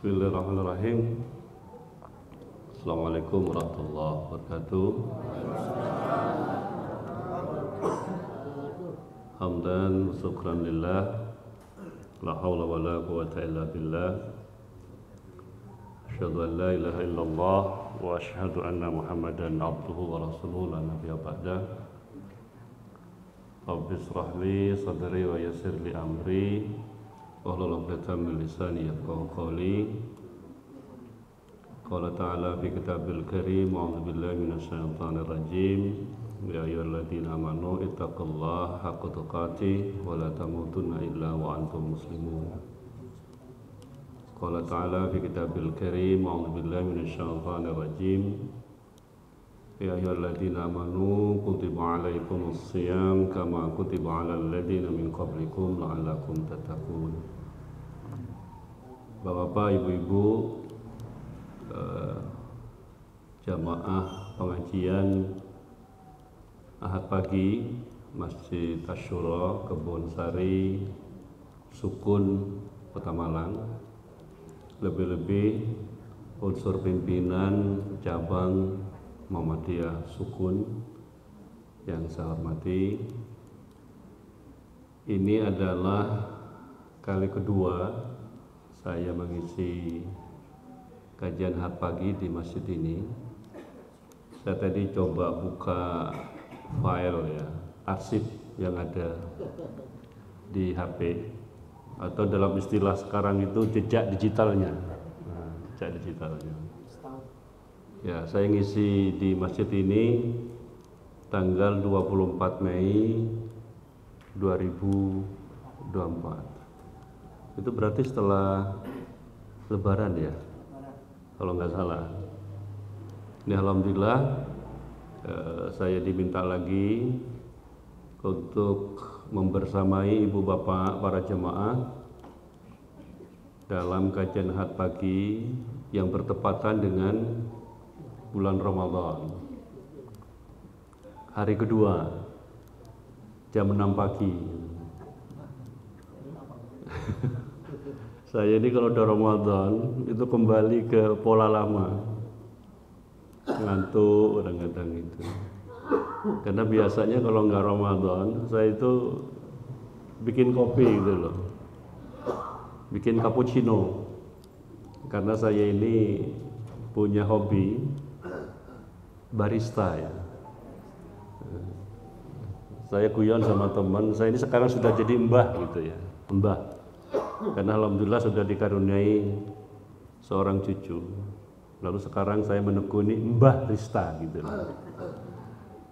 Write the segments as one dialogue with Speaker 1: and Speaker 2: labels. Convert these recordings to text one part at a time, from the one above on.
Speaker 1: Bismillahirrahmanirrahim. Assalamualaikum warahmatullahi wabarakatuh. Hamdan wa syukran lillah. La hawla wa la quwwata illa billah. Asyhadu an la ilaha illallah wa asyhadu anna Muhammadan abduhu wa rasuluhu la nabiyya ba'dah. Rabbi shrah li sadri wa yassir li amri wahlul 'uqdatam min lisani yafqahu qawli. Qala ta'ala fi kitabil karim, a'udzu billahi minasy syaithanir rajim. Ya ayyuhalladzina amanu ittaqullaha haqqa tuqatih wa la tamutunna illa wa antum muslimun. Qala ta'ala fi kitabil karim, a'udzu billahi minasy syaithanir rajim. Ya ayyuhalladzina amanu kutiba 'alaikumus shiyam kama kutiba 'alal ladzina min qablikum la'allakum tattaqun. Bapak-bapak, ibu-ibu, jamaah pengajian Ahad pagi Masjid Asyura Kebon Sari Sukun Kota Malang, lebih-lebih unsur pimpinan cabang Muhammadiyah Sukun yang saya hormati. Ini adalah kali kedua saya mengisi kajian Ahad pagi di masjid ini. Saya tadi coba buka file ya, arsip yang ada di HP, atau dalam istilah sekarang itu jejak digitalnya. Jejak digitalnya. Ya, saya ngisi di masjid ini tanggal 24 Mei 2024. Itu berarti setelah Lebaran ya, kalau nggak salah. Ini alhamdulillah saya diminta lagi untuk membersamai ibu bapak para jemaah dalam kajian Ahad pagi yang bertepatan dengan bulan Ramadan. Hari kedua jam 6 pagi. Saya ini kalau udah Ramadan itu kembali ke pola lama, ngantuk kadang-kadang itu. Karena biasanya kalau nggak Ramadan saya itu bikin kopi gitu loh, bikin cappuccino. Karena saya ini punya hobi barista ya. Saya guyon sama teman, saya ini sekarang sudah jadi mbah gitu ya, mbah. Karena alhamdulillah sudah dikaruniai seorang cucu. Lalu sekarang saya menekuni mbah barista gitu loh.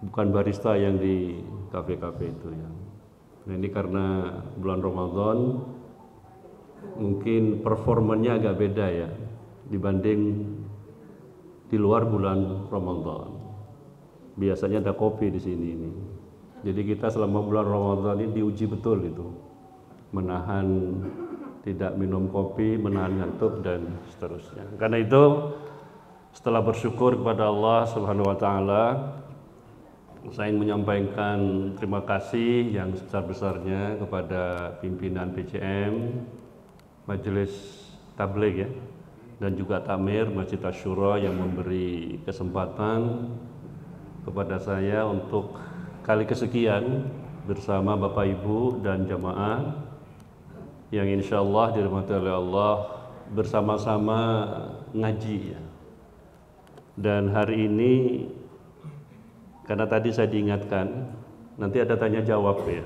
Speaker 1: Bukan barista yang di kafe-kafe itu ya. Nah, ini karena bulan Ramadan mungkin performanya agak beda ya dibanding di luar bulan Ramadan. Biasanya ada kopi di sini ini. Jadi kita selama bulan Ramadan ini diuji betul itu. Menahan tidak minum kopi, menahan ngantuk dan seterusnya. Karena itu setelah bersyukur kepada Allah Subhanahu wa taala, saya ingin menyampaikan terima kasih yang sebesar-besarnya kepada pimpinan PCM, Majelis Tabligh ya, dan juga Tamir Masjid Asyura yang memberi kesempatan kepada saya untuk kali kesekian bersama Bapak Ibu dan jamaah yang insya Allah dirahmati oleh Allah bersama-sama ngaji ya. Dan hari ini karena tadi saya diingatkan nanti ada tanya jawab ya,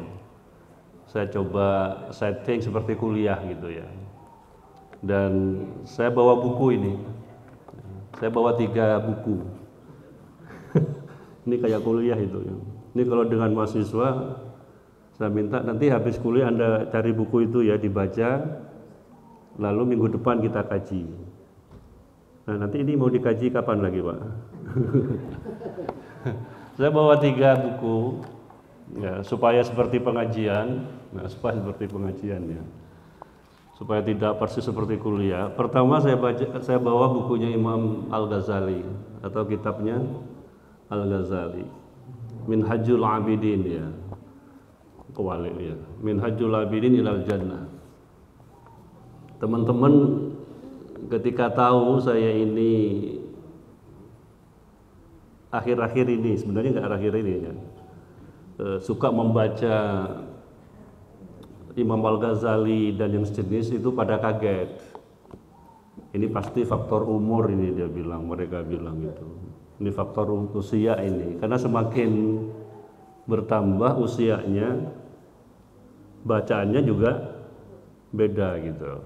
Speaker 1: saya coba setting seperti kuliah gitu ya. Dan saya bawa buku ini, saya bawa 3 buku. Ini kayak kuliah itu ya. Ini kalau dengan mahasiswa saya minta nanti habis kuliah Anda cari buku itu ya, dibaca, lalu minggu depan kita kaji. Nah nanti ini mau dikaji kapan lagi Pak? Saya bawa 3 buku ya, supaya seperti pengajian. Nah, supaya seperti pengajian ya, supaya tidak persis seperti kuliah. Pertama saya bawa bukunya Imam Al-Ghazali atau kitabnya Al-Ghazali, Minhajul Abidin ya, kewalik ya, Minhajul Abidin ilal Jannah. Teman-teman ketika tahu saya ini akhir-akhir ini, sebenarnya nggak akhir ini ya, suka membaca Imam Al-Ghazali dan yang sejenis, itu pada kaget. Ini pasti faktor umur ini, dia bilang, mereka bilang gitu. Ini faktor usia ini, karena semakin bertambah usianya, bacaannya juga beda gitu.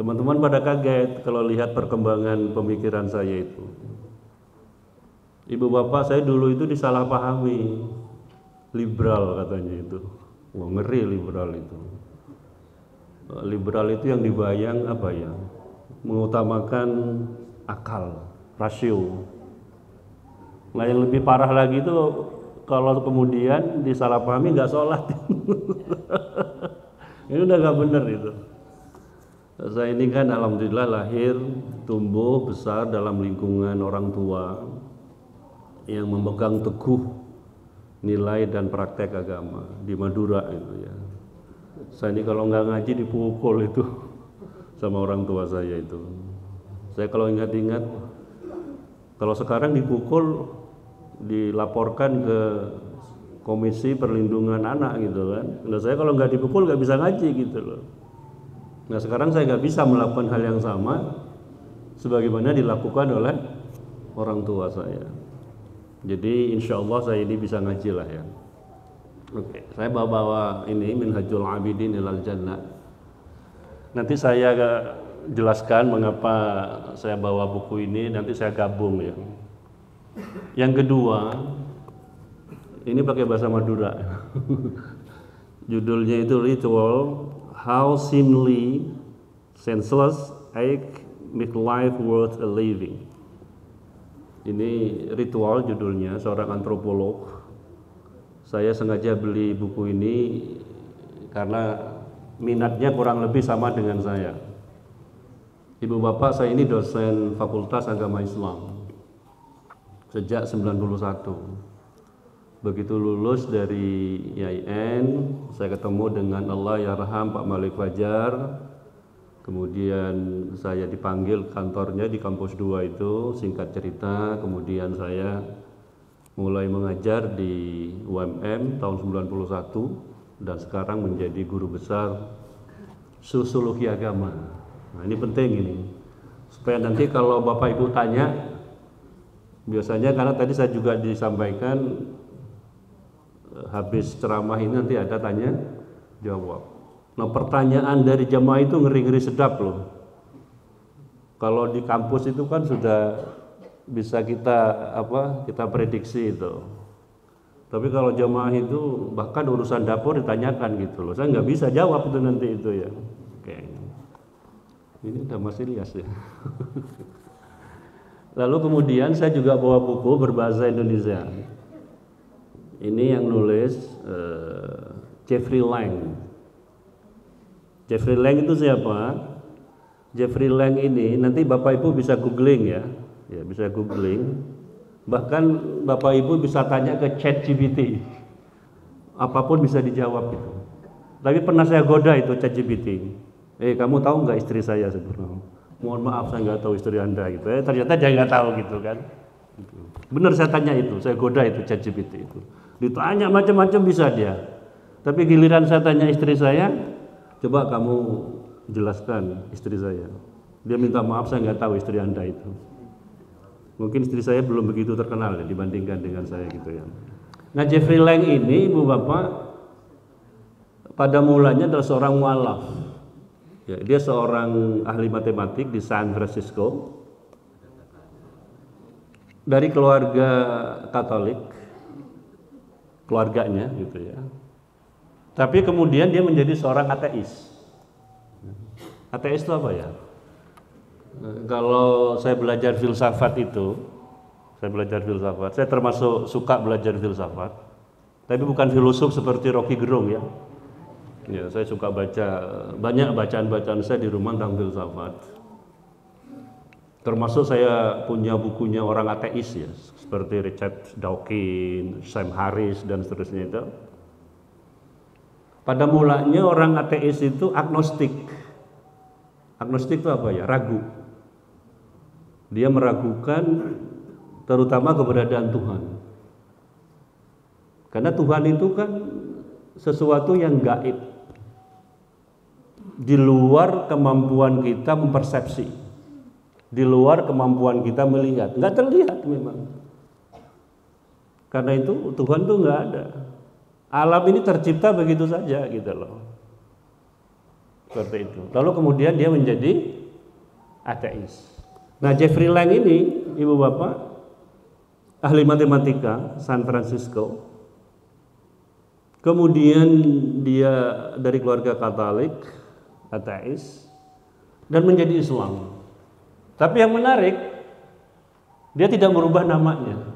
Speaker 1: Teman-teman pada kaget kalau lihat perkembangan pemikiran saya itu. Ibu bapak saya dulu itu disalahpahami, liberal katanya itu. Wah, ngeri liberal itu. Liberal itu yang dibayang apa ya? Mengutamakan akal, rasio. Nah, yang lebih parah lagi itu kalau kemudian disalahpahami nggak sholat. Ini udah nggak benar itu. Saya ini kan alhamdulillah lahir, tumbuh besar dalam lingkungan orang tua yang memegang teguh nilai dan praktek agama di Madura itu ya. Saya ini kalau nggak ngaji dipukul itu sama orang tua saya itu. Saya kalau ingat-ingat, kalau sekarang dipukul dilaporkan ke Komisi Perlindungan Anak gitu kan. Nah, saya kalau nggak dipukul nggak bisa ngaji gitu loh. Nah, sekarang saya nggak bisa melakukan hal yang sama sebagaimana dilakukan oleh orang tua saya. Jadi insya Allah saya ini bisa ngaji lah ya. Oke, saya bawa ini Minhajul Abidin Ilal Jannah. Nanti saya jelaskan mengapa saya bawa buku ini, nanti saya gabung ya. Yang kedua, ini pakai bahasa Madura. Judulnya itu Ritual, How Seemingly Senseless Act Make Life Worth a Living. Ini Ritual judulnya, seorang antropolog. Saya sengaja beli buku ini karena minatnya kurang lebih sama dengan saya. Ibu bapak saya ini dosen Fakultas Agama Islam sejak 91. Begitu lulus dari IAIN, saya ketemu dengan Allah Yarham Pak Malik Fajar. Kemudian saya dipanggil kantornya di kampus 2 itu, singkat cerita, kemudian saya mulai mengajar di UMM tahun 91 dan sekarang menjadi guru besar sosiologi agama. Nah, ini penting ini. Supaya nanti kalau Bapak Ibu tanya, biasanya karena tadi saya juga disampaikan habis ceramah ini nanti ada tanya jawab. Nah, pertanyaan dari jamaah itu ngeri-ngeri sedap loh. Kalau di kampus itu kan sudah bisa kita prediksi itu. Tapi kalau jamaah itu bahkan urusan dapur ditanyakan gitu loh. Saya nggak bisa jawab itu nanti itu ya. Oke. Ini udah Mas Ilyas ya. Lalu kemudian saya juga bawa buku berbahasa Indonesia. Ini yang nulis Jeffrey Lang. Jeffrey Lang itu siapa? Jeffrey Lang ini nanti Bapak Ibu bisa googling ya, bisa googling. Bahkan Bapak Ibu bisa tanya ke ChatGPT, apapun bisa dijawab itu. Tapi pernah saya goda itu ChatGPT. Kamu tahu nggak istri saya sebenarnya? Mohon maaf saya nggak tahu istri Anda gitu. Ternyata dia nggak tahu gitu kan. Benar saya tanya itu, saya goda itu ChatGPT itu. Ditanya macam-macam bisa dia. Tapi giliran saya tanya istri saya, coba kamu jelaskan istri saya. Dia minta maaf saya nggak tahu istri Anda itu. Mungkin istri saya belum begitu terkenal ya dibandingkan dengan saya gitu ya. Nah, Jeffrey Lang ini Ibu Bapak pada mulanya adalah seorang mualaf. Ya, dia seorang ahli matematik di San Francisco. Dari keluarga Katolik, keluarganya gitu ya. Tapi kemudian dia menjadi seorang ateis. Ateis itu apa ya? Kalau saya belajar filsafat itu, saya termasuk suka belajar filsafat. Tapi bukan filosof seperti Rocky Gerung ya. Ya, saya suka baca, banyak bacaan-bacaan saya di rumah tentang filsafat. Termasuk saya punya bukunya orang ateis ya, seperti Richard Dawkins, Sam Harris dan seterusnya itu. Pada mulanya orang ateis itu agnostik. Agnostik itu apa ya? Ragu. Dia meragukan terutama keberadaan Tuhan. Karena Tuhan itu kan sesuatu yang gaib, di luar kemampuan kita mempersepsi, di luar kemampuan kita melihat, nggak terlihat memang. Karena itu Tuhan tuh nggak ada. Alam ini tercipta begitu saja gitu loh. Seperti itu. Lalu kemudian dia menjadi ateis. Nah, Jeffrey Lang ini, ibu bapak, ahli matematika San Francisco. Kemudian dia dari keluarga Katolik, ateis, dan menjadi Islam. Tapi yang menarik, dia tidak merubah namanya.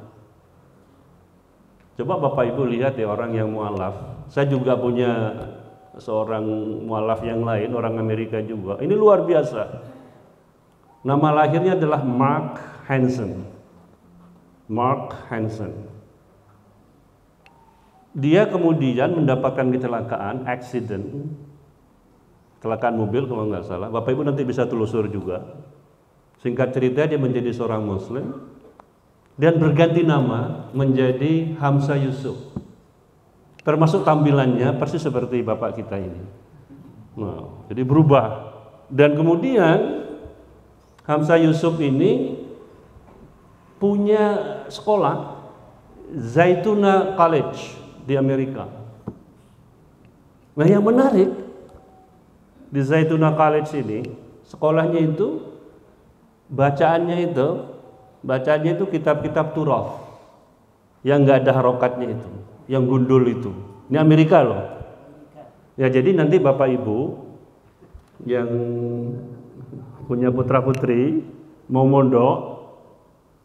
Speaker 1: Coba Bapak Ibu lihat ya orang yang mualaf. Saya juga punya seorang mualaf yang lain, orang Amerika juga. Ini luar biasa. Nama lahirnya adalah Mark Hansen. Mark Hansen. Dia kemudian mendapatkan kecelakaan, kecelakaan mobil kalau nggak salah. Bapak Ibu nanti bisa telusur juga. Singkat cerita dia menjadi seorang Muslim dan berganti nama menjadi Hamzah Yusuf. Termasuk tampilannya persis seperti bapak kita ini. Nah, jadi berubah. Dan kemudian Hamzah Yusuf ini punya sekolah Zaytuna College di Amerika. Nah, yang menarik di Zaytuna College ini, sekolahnya itu bacaannya itu kitab-kitab Turath yang nggak ada harokatnya itu, yang gundul itu. Ini Amerika loh. Ya, jadi nanti Bapak Ibu yang punya putra putri mau mondok,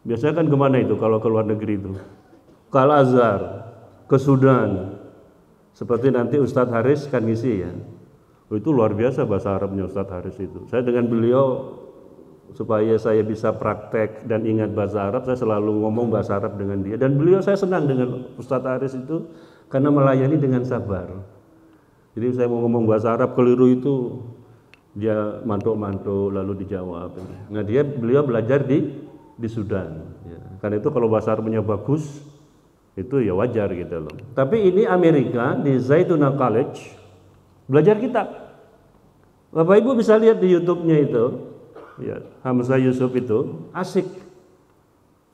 Speaker 1: biasanya kan kemana itu kalau ke luar negeri itu? Ke Al-Azhar, ke Sudan. Seperti nanti Ustadz Haris kan ngisi ya. Oh, itu luar biasa bahasa Arabnya Ustadz Haris itu. Saya dengan beliau supaya saya bisa praktek dan ingat bahasa Arab, saya selalu ngomong bahasa Arab dengan dia. Dan beliau saya senang dengan Ustadz Haris itu karena melayani dengan sabar. Jadi saya mau ngomong bahasa Arab keliru itu dia mantuk-mantuk lalu dijawab. Nah, beliau belajar di Sudan. Ya. Karena itu kalau bahasa Arabnya bagus itu ya wajar gitu loh. Tapi ini Amerika di Zaytuna College belajar kitab. Bapak Ibu bisa lihat di YouTube-nya itu, ya, Hamzah Yusuf itu asik.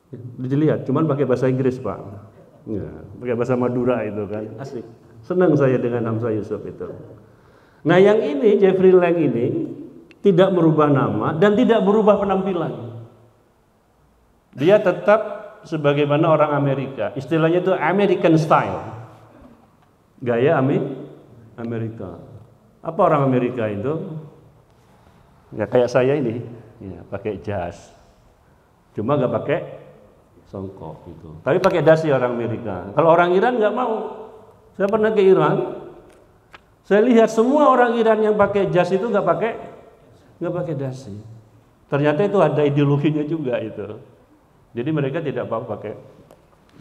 Speaker 1: Ya, dilihat, cuman pakai bahasa Inggris Pak. Ya, pakai bahasa Madura itu kan asik. Senang saya dengan Hamzah Yusuf itu. Nah, yang ini Jeffrey Lang ini tidak merubah nama dan tidak berubah penampilan. Dia tetap sebagaimana orang Amerika. Istilahnya itu American style. Gaya Amerika. Apa orang Amerika itu? Ya kayak saya ini, ya, pakai jas. Cuma nggak pakai songkok gitu. Tapi pakai dasi orang Amerika. Kalau orang Iran nggak mau. Saya pernah ke Iran. Saya lihat semua orang Iran yang pakai jas itu nggak pakai dasi. Ternyata itu ada ideologinya juga itu. Jadi mereka tidak mau pakai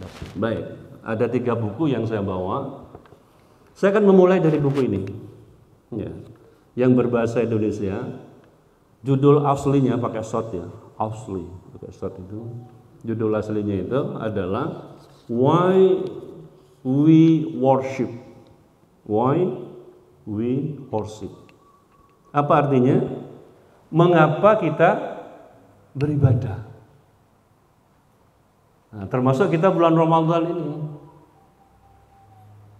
Speaker 1: dasi. Baik, ada 3 buku yang saya bawa. Saya akan memulai dari buku ini, ya, yang berbahasa Indonesia. Judul aslinya pakai short ya, asli pakai short itu. Judul aslinya itu adalah Why We Worship. Why We Worship. Apa artinya? Mengapa kita beribadah? Nah, termasuk kita bulan Ramadan ini.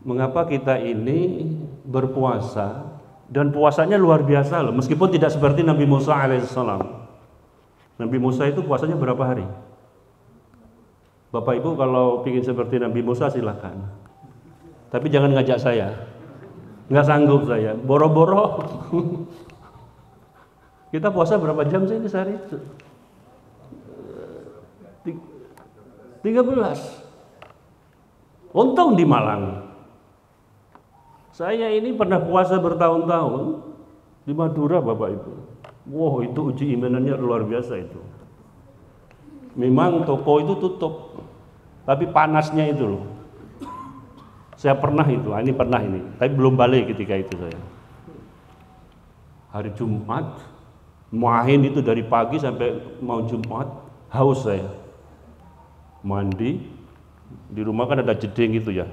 Speaker 1: Mengapa kita ini berpuasa dan puasanya luar biasa loh, meskipun tidak seperti Nabi Musa alaihissalam. Nabi Musa itu puasanya berapa hari? Bapak Ibu kalau ingin seperti Nabi Musa silakan. Tapi jangan ngajak saya. Nggak sanggup saya, boro-boro. Kita puasa berapa jam sih ini sehari? 13. Untung di Malang. Saya ini pernah puasa bertahun-tahun di Madura Bapak Ibu. Wow, itu uji imanannya luar biasa itu. Memang toko itu tutup, tapi panasnya itu loh. Saya pernah itu, ini pernah ini, tapi belum balik ketika itu saya. Hari Jumat Main itu dari pagi sampai mau Jumat, haus saya. Mandi, di rumah kan ada jeding gitu ya.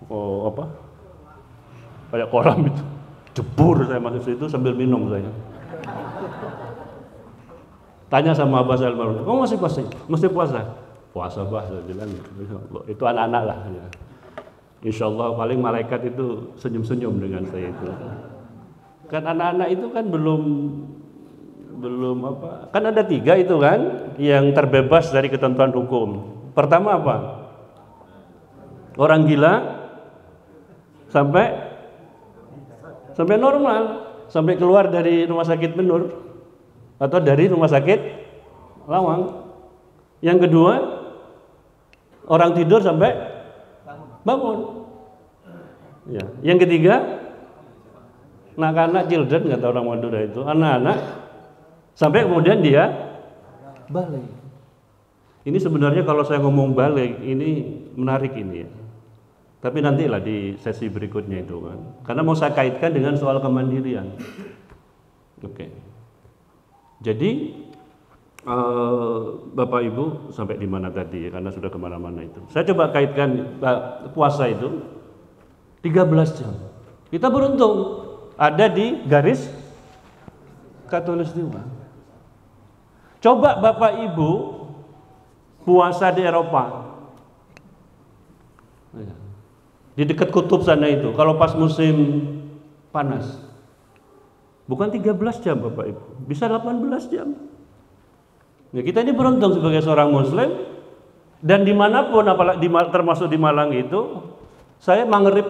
Speaker 1: Oh, apa? Kayak kolam itu. Jebur saya masuk situ sambil minum saya. Tanya sama Abah saya, kamu masih puasa? Mesti puasa? Puasa bah, saya bilang. Itu anak-anak lah. Ya. Insya Allah paling malaikat itu senyum-senyum dengan saya itu. Kan anak-anak itu kan belum apa? Kan ada 3 itu kan yang terbebas dari ketentuan hukum. Pertama apa? Orang gila sampai normal, sampai keluar dari rumah sakit Benur atau dari rumah sakit Lawang. Yang kedua, orang tidur sampai bangun. Ya. Yang ketiga, anak-anak children, kata orang Madura itu, anak-anak sampai kemudian dia balik. Ini sebenarnya kalau saya ngomong balik, ini menarik ini ya. Tapi nantilah di sesi berikutnya itu kan. Karena mau saya kaitkan dengan soal kemandirian. Oke. Jadi Bapak Ibu sampai di mana tadi ya, karena sudah kemana-mana itu. Saya coba kaitkan puasa itu 13 jam. Kita beruntung ada di garis Khatulistiwa. Coba Bapak Ibu puasa di Eropa. Di dekat kutub sana itu, kalau pas musim panas. Bukan 13 jam Bapak Ibu, bisa 18 jam. Nah, kita ini beruntung sebagai seorang muslim, dan dimanapun, apalagi termasuk di Malang itu, saya maghrib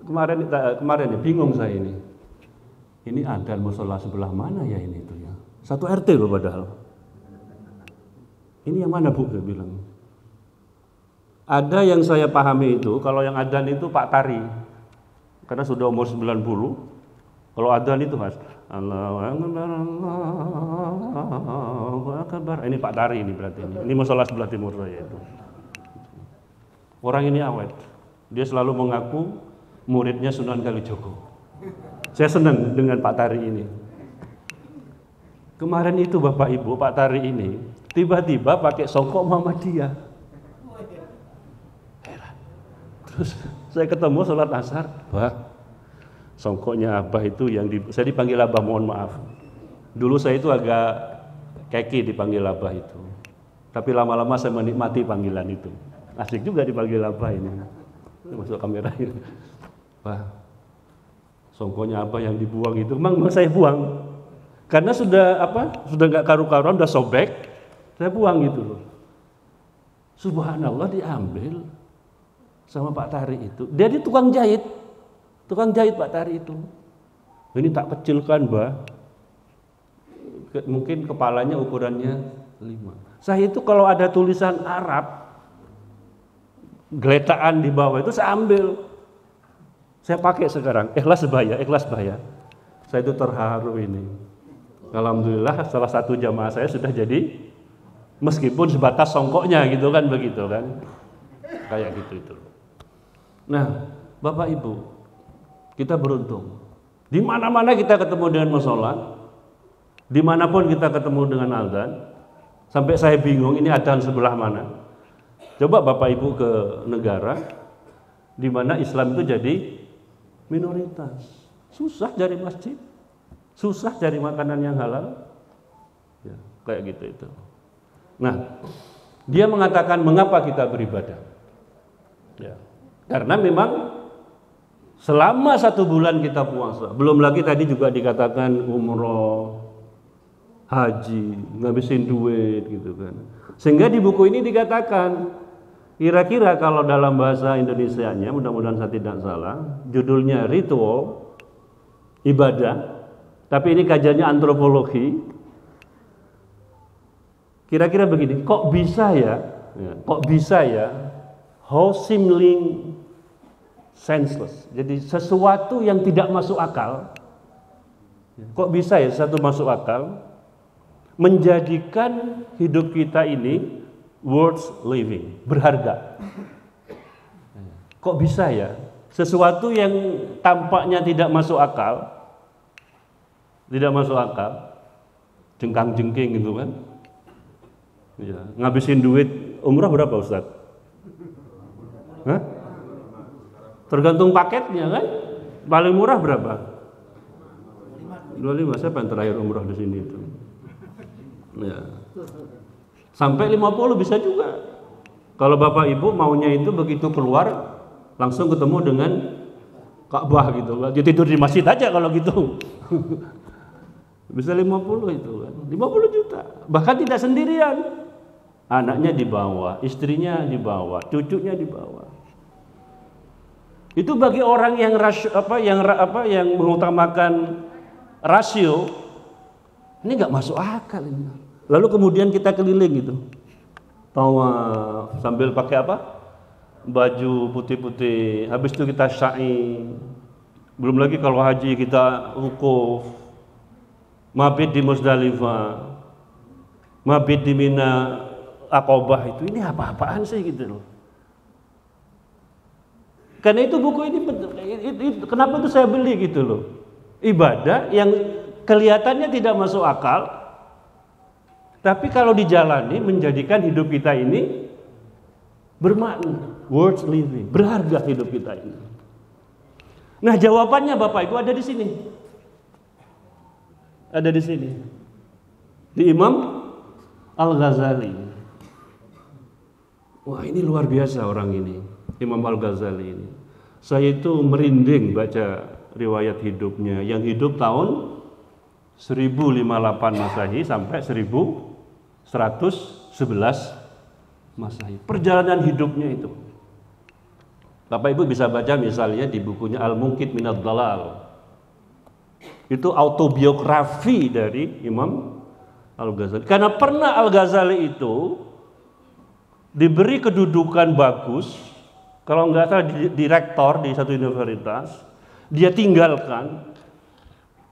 Speaker 1: kemarin ya, bingung saya ini. Ini adzan musola sebelah mana ya ini itu ya? Satu RT loh padahal. Ini yang mana Bu? Saya bilang. Ada yang saya pahami itu, kalau yang adzan itu Pak Tari. Karena sudah umur 90. Kalau adzan itu Mas, Allahu Akbar. Ini Pak Tari ini berarti ini. Ini musola sebelah timur saya itu. Orang ini awet. Dia selalu mengaku muridnya Sunan Kalijogo. Saya senang dengan Pak Tari ini. Kemarin itu Bapak Ibu, Pak Tari ini tiba-tiba pakai songkok Muhammadiyah. Heran. Terus saya ketemu sholat asar, Bah, songkoknya Abah itu yang saya dipanggil Abah, mohon maaf. Dulu saya itu agak keki dipanggil Abah itu. Tapi lama-lama saya menikmati panggilan itu. Asik juga dipanggil Abah ini. Masuk kamera ini. Bah, songkoknya Abah yang dibuang itu, memang saya buang. Karena sudah nggak karu-karuan, udah sobek, saya buang gitu loh. Subhanallah, diambil sama Pak Tari itu. Dia di tukang jahit Pak Tari itu. Ini tak kecil kan, Mbah? Mungkin kepalanya ukurannya 5. Saya itu kalau ada tulisan Arab, geletaan di bawah itu saya ambil. Saya pakai sekarang, ikhlas bahaya. Saya itu terharu ini. Alhamdulillah salah satu jamaah saya sudah jadi, meskipun sebatas songkoknya gitu kan, begitu kan. Kayak gitu itu. Nah, Bapak Ibu, kita beruntung. Di mana-mana kita ketemu dengan musola, dimanapun kita ketemu dengan adzan, sampai saya bingung ini adzan sebelah mana. Coba Bapak Ibu ke negara di mana Islam itu jadi minoritas, susah cari masjid, susah cari makanan yang halal, ya, kayak gitu itu. Nah, dia mengatakan mengapa kita beribadah, ya, karena memang selama 1 bulan kita puasa, belum lagi tadi juga dikatakan umroh, haji, ngabisin duit gitu kan. Sehingga di buku ini dikatakan, kira-kira kalau dalam bahasa Indonesianya, mudah-mudahan saya tidak salah, judulnya ritual ibadah, tapi ini kajiannya antropologi. Kira-kira begini, kok bisa ya, how seemingly senseless. Jadi sesuatu yang tidak masuk akal, kok bisa ya satu masuk akal, menjadikan hidup kita ini worth living, berharga. Kok bisa ya sesuatu yang tampaknya tidak masuk akal, Tidak masuk akal. Jengkang-jengking gitu kan. Ya, ngabisin duit umrah berapa Ustaz? Hah? Tergantung paketnya kan. Paling murah berapa? 25. Siapa yang terakhir umrah di sini itu? Ya. Sampai 50 bisa juga. Kalau Bapak Ibu maunya itu begitu keluar langsung ketemu dengan Ka'bah gitu. Dia tidur di masjid aja kalau gitu. Bisa 50 itu kan. 50 juta. Bahkan tidak sendirian. Anaknya dibawa, istrinya dibawa, cucunya dibawa. Itu bagi orang yang yang mengutamakan rasio, ini nggak masuk akal ini. Lalu kemudian kita keliling gitu, tawaf sambil pakai apa? Baju putih-putih. Habis itu kita sa'i. Belum lagi kalau haji kita wukuf, mabit di Muzdalifah, mabit di Mina Aqobah. Itu ini apa-apaan sih gitu loh. Karena itu buku ini kenapa itu saya beli gitu loh. Ibadah yang kelihatannya tidak masuk akal, tapi kalau dijalani menjadikan hidup kita ini bermakna, worth living, berharga hidup kita ini. Nah, jawabannya Bapak Ibu ada di sini. Ada di sini. Di Imam Al-Ghazali. Wah, ini luar biasa orang ini, Imam Al-Ghazali ini. Saya itu merinding baca riwayat hidupnya, yang hidup tahun 1058 Masehi sampai 1111 Masehi. Perjalanan hidupnya itu. Bapak Ibu bisa baca misalnya di bukunya Al-Munqidh Minadh Dhalal. Itu autobiografi dari Imam Al-Ghazali. Karena pernah Al-Ghazali itu diberi kedudukan bagus, kalau nggak salah direktor di satu universitas, dia tinggalkan,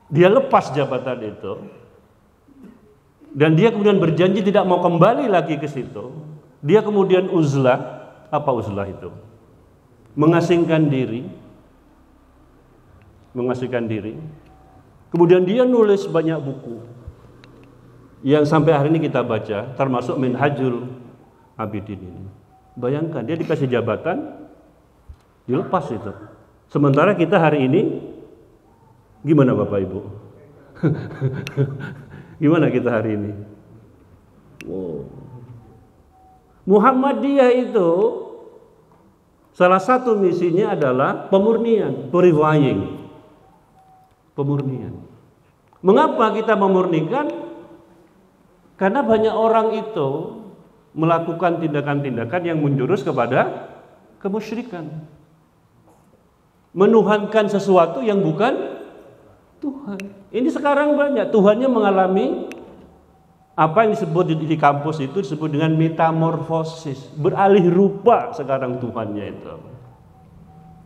Speaker 1: dia lepas jabatan itu, dan dia kemudian berjanji tidak mau kembali lagi ke situ. Dia kemudian uzlah. Apa uzlah itu? Mengasingkan diri. Mengasingkan diri. Kemudian dia nulis banyak buku yang sampai hari ini kita baca, termasuk Minhajul Abidin ini. Bayangkan dia dikasih jabatan, dilepas itu. Sementara kita hari ini gimana Bapak Ibu? Gimana kita hari ini? Wow. Muhammadiyah itu salah satu misinya adalah pemurnian, purifying. Pemurnian. Mengapa kita memurnikan? Karena banyak orang itu melakukan tindakan-tindakan yang menjurus kepada kemusyrikan. Menuhankan sesuatu yang bukan Tuhan. Ini sekarang banyak. Tuhannya mengalami apa yang disebut di kampus itu disebut dengan metamorfosis. Beralih rupa sekarang Tuhannya itu.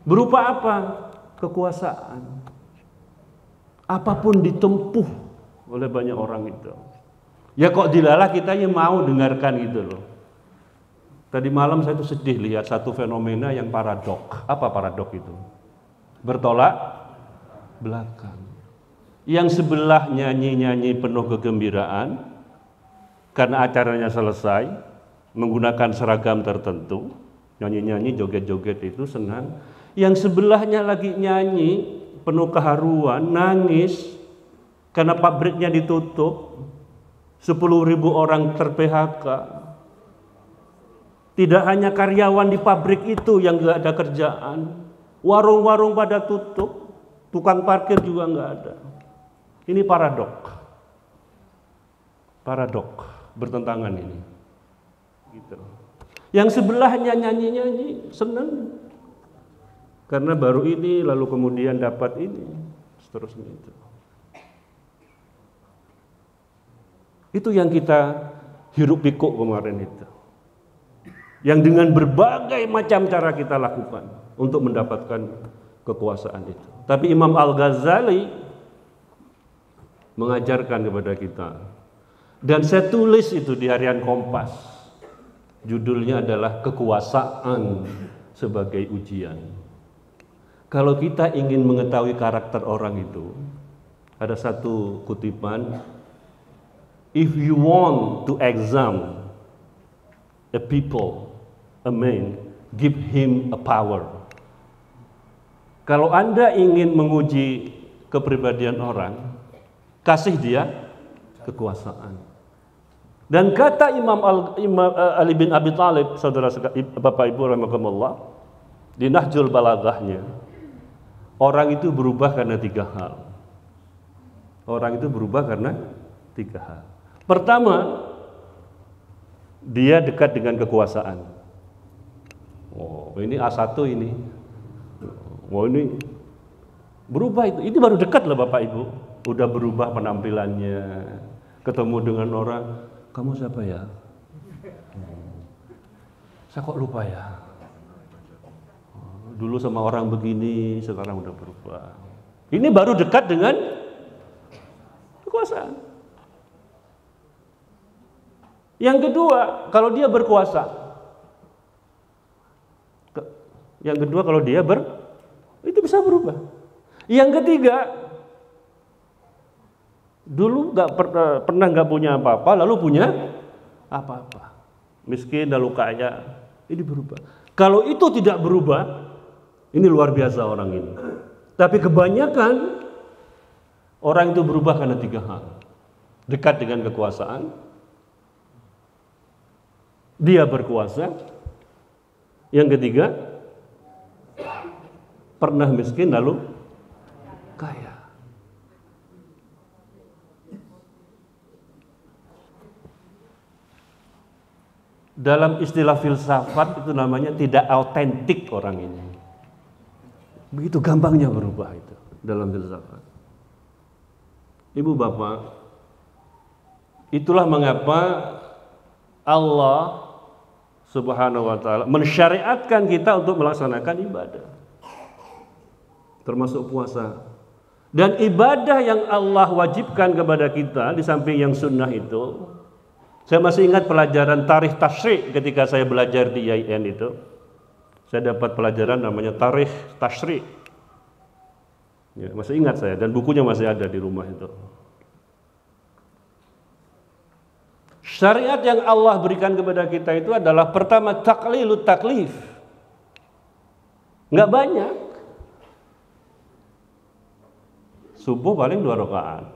Speaker 1: Berupa apa? Kekuasaan. Apapun ditempuh oleh banyak orang itu. Ya kok dilalah kita yang mau dengarkan gitu loh. Tadi malam saya tuh sedih lihat satu fenomena yang paradok. Apa paradok itu? Bertolak belakang. Yang sebelah nyanyi-nyanyi penuh kegembiraan karena acaranya selesai, menggunakan seragam tertentu, nyanyi-nyanyi, joget-joget itu senang. Yang sebelahnya lagi nyanyi penuh keharuan, nangis karena pabriknya ditutup, 10.000 orang ter-PHK. Tidak hanya karyawan di pabrik itu yang gak ada kerjaan, warung-warung pada tutup, tukang parkir juga gak ada. Ini paradok. Paradok, bertentangan ini. Gitu. Yang sebelahnya nyanyi-nyanyi, senang. Karena baru ini, lalu kemudian dapat ini, seterusnya itu. Itu yang kita hirup pikuk kemarin itu. Yang dengan berbagai macam cara kita lakukan untuk mendapatkan kekuasaan itu. Tapi Imam Al-Ghazali mengajarkan kepada kita. Dan saya tulis itu di harian Kompas. Judulnya adalah Kekuasaan sebagai Ujian. Kalau kita ingin mengetahui karakter orang itu, Ada satu kutipan, if you want to examine a people, a man, give him a power. Kalau Anda ingin menguji kepribadian orang, kasih dia kekuasaan. Dan kata Imam Ali bin Abi Thalib, saudara Bapak Ibu rahimakumullah, di Nahjul Balaghahnya, orang itu berubah karena 3 hal. Orang itu berubah karena 3 hal. Pertama, dia dekat dengan kekuasaan. Oh, ini A1 ini. Oh, ini berubah itu. Ini baru dekat lah Bapak Ibu. Udah berubah penampilannya. Ketemu dengan orang, kamu siapa ya? Saya kok lupa ya. Dulu sama orang begini, sekarang udah berubah. Ini baru dekat dengan kekuasaan. Yang kedua, kalau dia berkuasa. Itu bisa berubah. Yang ketiga, dulu pernah nggak punya apa-apa, lalu punya apa-apa. Miskin lalu kaya, ini berubah. Kalau itu tidak berubah, ini luar biasa orang ini. Tapi kebanyakan orang itu berubah karena 3 hal. Dekat dengan kekuasaan, dia berkuasa. Yang ketiga, pernah miskin lalu kaya. Dalam istilah filsafat itu namanya tidak autentik orang ini. Begitu gampangnya berubah itu dalam filsafat. Ibu bapak, itulah mengapa Allah Subhanahu wa ta'ala mensyariatkan kita untuk melaksanakan ibadah, termasuk puasa. Dan ibadah yang Allah wajibkan kepada kita di samping yang sunnah itu, saya masih ingat pelajaran tarikh tasyri' ketika saya belajar di IAIN itu. Saya dapat pelajaran namanya tarikh tasyri'. Ya, masih ingat saya, dan bukunya masih ada di rumah itu. Syariat yang Allah berikan kepada kita itu adalah pertama taqlilut taklif. Enggak banyak. Subuh paling 2 rakaat.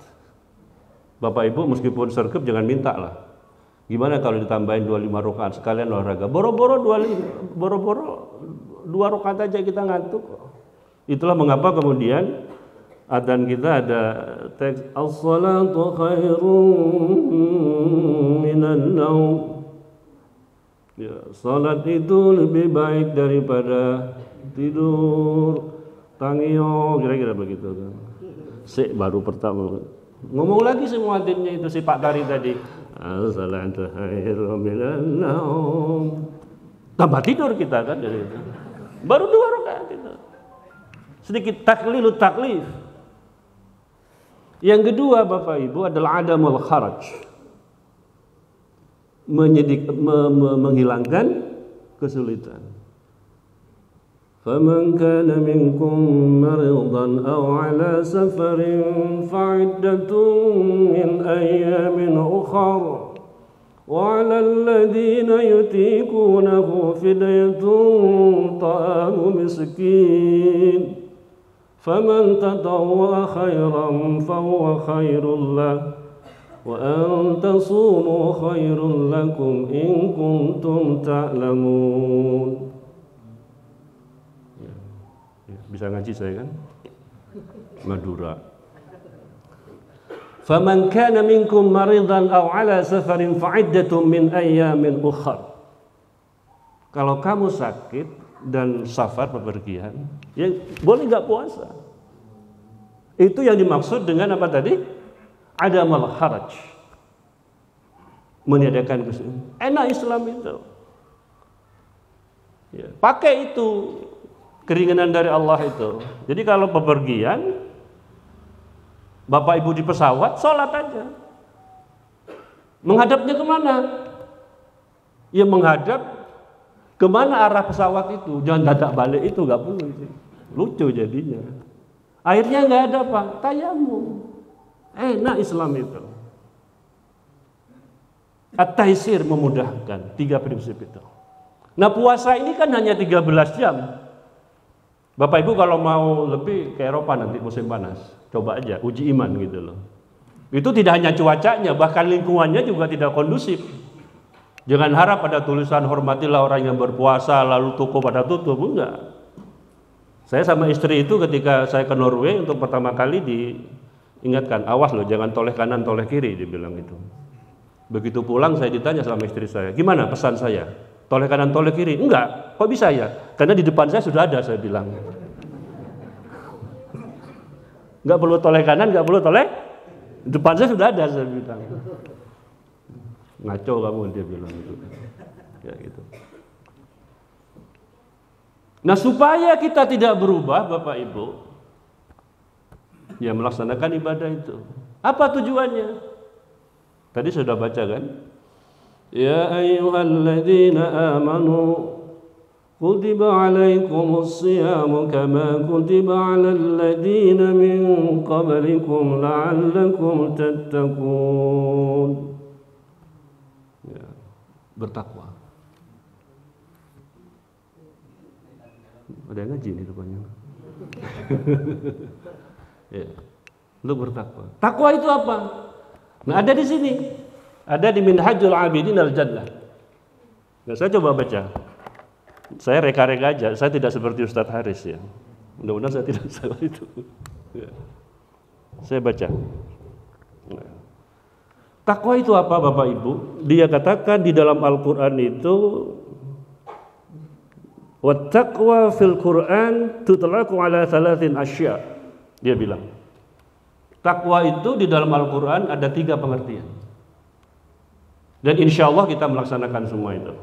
Speaker 1: Bapak Ibu meskipun sergap jangan minta lah. Gimana kalau ditambahin 25 rakaat sekalian olahraga? Boro-boro 2 rakaat aja kita ngantuk. Itulah mengapa kemudian adzan kita ada teks as-salatu khairum minan naum. Ya, salat itu lebih baik daripada tidur. Tangio kira-kira begitu kan. Baru pertama ngomong lagi semua muadzinnya itu si Pak Tari tadi. As-salatu khairum minan naum. Tambah tidur kita kan dari itu. Baru 2 rakaat itu. Sedikit taklilut taklif. Yang kedua Bapak Ibu adalah adamul kharaj. Menghilangkan kesulitan. فَمَنْ كَانَ مِنْكُمْ مَرِيضًا أَوْ عَلَى سَفَرٍ فَعِدَّةٌ مِنْ أَيَّامٍ أُخَرَ وَعَلَى الَّذِينَ يُطِيقُونَهُ فِدْيَةٌ طَعَامُ مِسْكِينٍ فَمَنْ تَطَوَّعَ خَيْرًا فَهُوَ خَيْرٌ لَهُ وَأَنْ تَصُومُوا خَيْرٌ لَكُمْ إِنْ كُنْتُمْ تَعْلَمُونَ. Bisa ngaji saya kan? Madura. Faman kana minkum maridan aw ala safarin fa'iddatun min ayyamin ukhar. Kalau kamu sakit dan safar bepergian, ya boleh enggak puasa. Itu yang dimaksud dengan apa tadi? Adamal haraj. Meniadakan kesulitan. Enak Islam itu. Ya, pakai itu. Keringanan dari Allah itu. Jadi kalau bepergian, Bapak Ibu di pesawat, sholat aja. Menghadapnya kemana? Ya menghadap kemana arah pesawat itu. Jangan dadak balik itu, nggak perlu. Lucu jadinya. Akhirnya nggak ada Pak, tayamum. Enak Islam itu. At-taisir, memudahkan. 3 prinsip itu. Nah puasa ini kan hanya 13 jam. Bapak Ibu kalau mau lebih ke Eropa nanti musim panas, coba aja uji iman gitu loh. Itu tidak hanya cuacanya, bahkan lingkungannya juga tidak kondusif. Jangan harap ada tulisan hormatilah orang yang berpuasa lalu toko pada tutup, enggak. Saya sama istri itu ketika saya ke Norway untuk pertama kali diingatkan, awas loh jangan toleh kanan toleh kiri, dibilang itu. Begitu pulang saya ditanya sama istri saya, gimana pesan saya? Toleh kanan toleh kiri? Enggak, kok bisa ya? Karena di depan saya sudah ada, saya bilang. Enggak perlu toleh kanan, enggak perlu toleh. Depan saya sudah ada, saya bilang. Ngaco kamu, dia bilang itu. Ya gitu. Nah supaya kita tidak berubah Bapak Ibu, ya melaksanakan ibadah itu. Apa tujuannya? Tadi sudah baca kan? Ya ayyuhalladzina amanu kutiba alaikumus siyamu kama kutiba alal ladzina min qablikum la'allakum tattaqun. Ya, bertakwa. Ada yang ngaji nih rupanya. Ya, untuk bertakwa. Takwa itu apa? Nah, ada di sini. Ada di Minhajul Abidin Al-Jannah. Nah, saya coba baca. Saya reka-reka aja. Saya tidak seperti Ustadz Haris ya. Mudah-mudahan saya tidak salah itu. Ya. Saya baca. Nah. Takwa itu apa Bapak Ibu? Dia katakan di dalam Al-Quran itu, wattaqwa fil Quran tutlaqu ala thalathin asya. Dia bilang, takwa itu di dalam Al-Quran ada 3 pengertian. Dan insya Allah kita melaksanakan semua itu.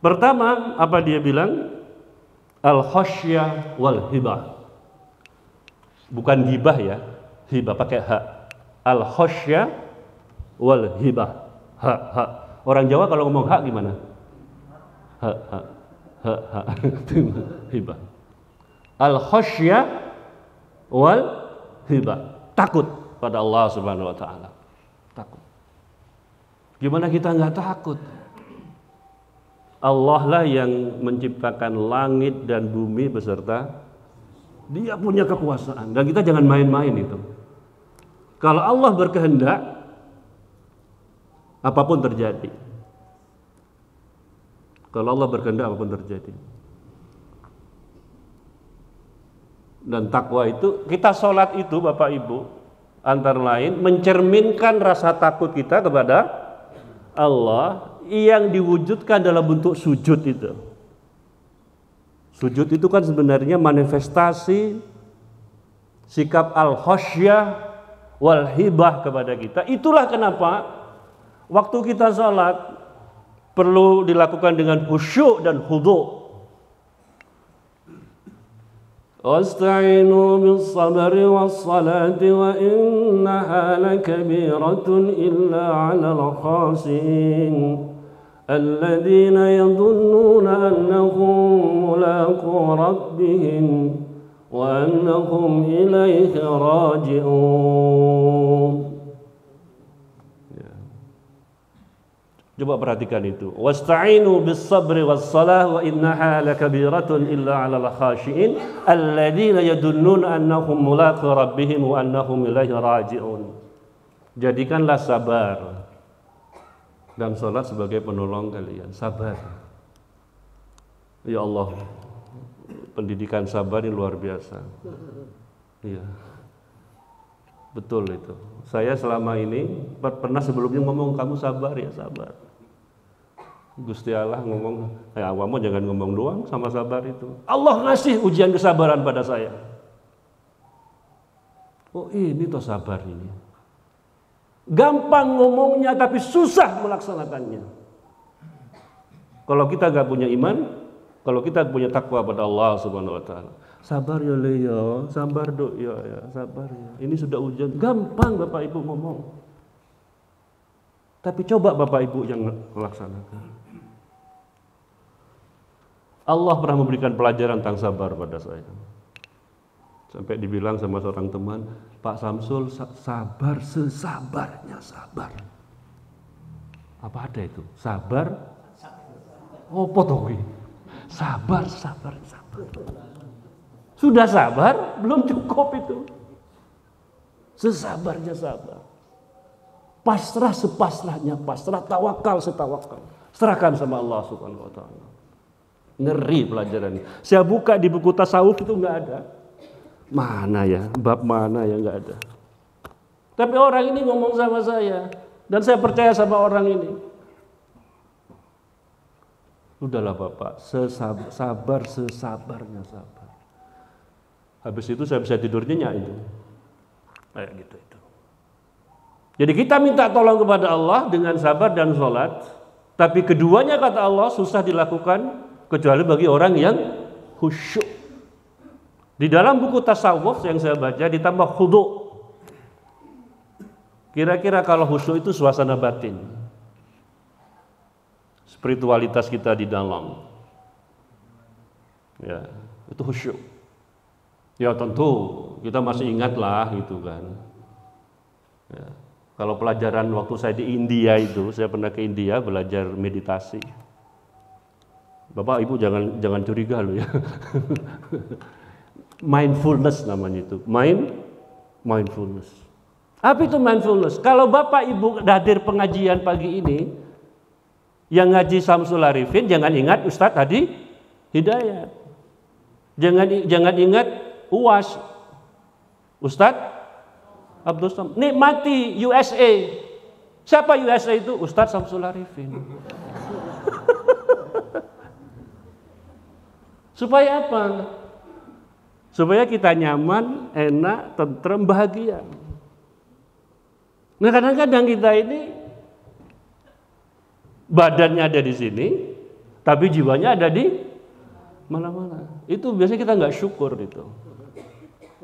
Speaker 1: Pertama, apa dia bilang? Al-khasyah wal hibah. Bukan gibah ya, hibah pakai ha. Al-khasyah wal hibah. Ha. Orang Jawa kalau ngomong ha gimana? Ha. Hibah. Al-khasyah wal hibah. Takut pada Allah Subhanahu wa taala. Takut. Gimana kita nggak takut? Allah lah yang menciptakan langit dan bumi beserta Dia punya kekuasaan dan kita jangan main-main itu. Kalau Allah berkehendak, apapun terjadi. Kalau Allah berkehendak, apapun terjadi. Dan takwa itu, kita sholat itu Bapak Ibu, antara lain mencerminkan rasa takut kita kepada Allah yang diwujudkan dalam bentuk sujud itu. Sujud itu kan sebenarnya manifestasi sikap al-khasyah wal hibah kepada kita. Itulah kenapa waktu kita sholat perlu dilakukan dengan khusyuk dan khudu'. Wasta'inu bis-sabri was-salati wa innaha lakabiratun illa 'alal khashin alladzina yadhunnuna annahum mulaqu rabbihim wa annahum ilaihi raji'un. Coba perhatikan itu. Wasta'inu bis-sabri was-salah wa innaha lakabiratun illa 'alal khashiin alladzina yadunnuna annahum mulaqu rabbihim wa annahum ilaihi raji'un. Jadikanlah sabar dan salat sebagai penolong kalian. Sabar. Ya Allah, pendidikan sabar ini luar biasa. Iya. Betul itu. Saya selama ini pernah sebelumnya ngomong kamu sabar ya, sabar. Gusti Allah ngomong, awamu jangan ngomong doang sama sabar itu. Allah ngasih ujian kesabaran pada saya. Oh ini toh sabar ini. Gampang ngomongnya tapi susah melaksanakannya. Kalau kita gak punya iman, kalau kita punya takwa pada Allah Subhanahu wa taala. Sabar ya Leo, sabar dok ya, sabar ya. Ini sudah ujian, gampang Bapak Ibu ngomong. Tapi coba Bapak Ibu yang melaksanakan. Allah pernah memberikan pelajaran tentang sabar pada saya. Sampai dibilang sama seorang teman, Pak Samsul sabar sesabarnya sabar. Apa ada itu? Sabar. Apa toh kuwi? Sabar. Sudah sabar, belum cukup itu. Sesabarnya sabar. Pasrah sepasrahnya pasrah, tawakal setawakal. Serahkan sama Allah Subhanahu wa taala. Ngeri pelajarannya. Saya buka di buku tasawuf itu enggak ada. Mana ya? Bab mana yang enggak ada? Tapi orang ini ngomong sama saya dan saya percaya sama orang ini. Sudahlah Bapak, sabar sesabarnya sabar. Habis itu saya bisa tidur nyenyak itu. Kayak gitu itu. Jadi kita minta tolong kepada Allah dengan sabar dan sholat. Tapi keduanya kata Allah susah dilakukan kecuali bagi orang yang khusyuk. Di dalam buku tasawuf yang saya baca ditambah khudu. Kira-kira kalau khusyuk itu suasana batin. Spiritualitas kita di dalam. Ya, itu khusyuk. Ya tentu kita masih ingat lah gitu kan. Ya. Kalau pelajaran waktu saya di India itu, saya pernah ke India belajar meditasi. Bapak Ibu jangan curiga loh ya. Mindfulness namanya itu. Mindfulness. Apa itu mindfulness? Kalau Bapak Ibu hadir pengajian pagi ini, yang ngaji Samsul Arifin jangan ingat Ustadz Hadi Hidayat. Jangan ingat UAS Ustadz Abdul Somad. Nikmati USA. Siapa USA itu? Ustadz Samsul Arifin. Supaya apa? Supaya kita nyaman, enak, tentrem, bahagia. Nah kadang-kadang kita ini badannya ada di sini, tapi jiwanya ada di mana-mana. Itu biasanya kita nggak syukur itu.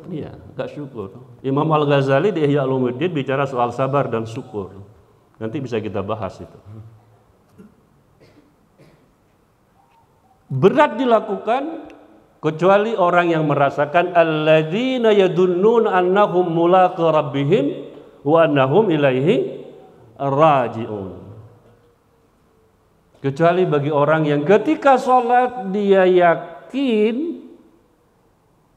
Speaker 1: Iya, gak syukur. Imam Al-Ghazali di Ihya Ulumuddin bicara soal sabar dan syukur. Nanti bisa kita bahas itu. Berat dilakukan kecuali orang yang merasakan alladzina yadunnuna annahum mulaqi rabbihim wa annahum ilaihi raji'un. Kecuali bagi orang yang ketika sholat dia yakin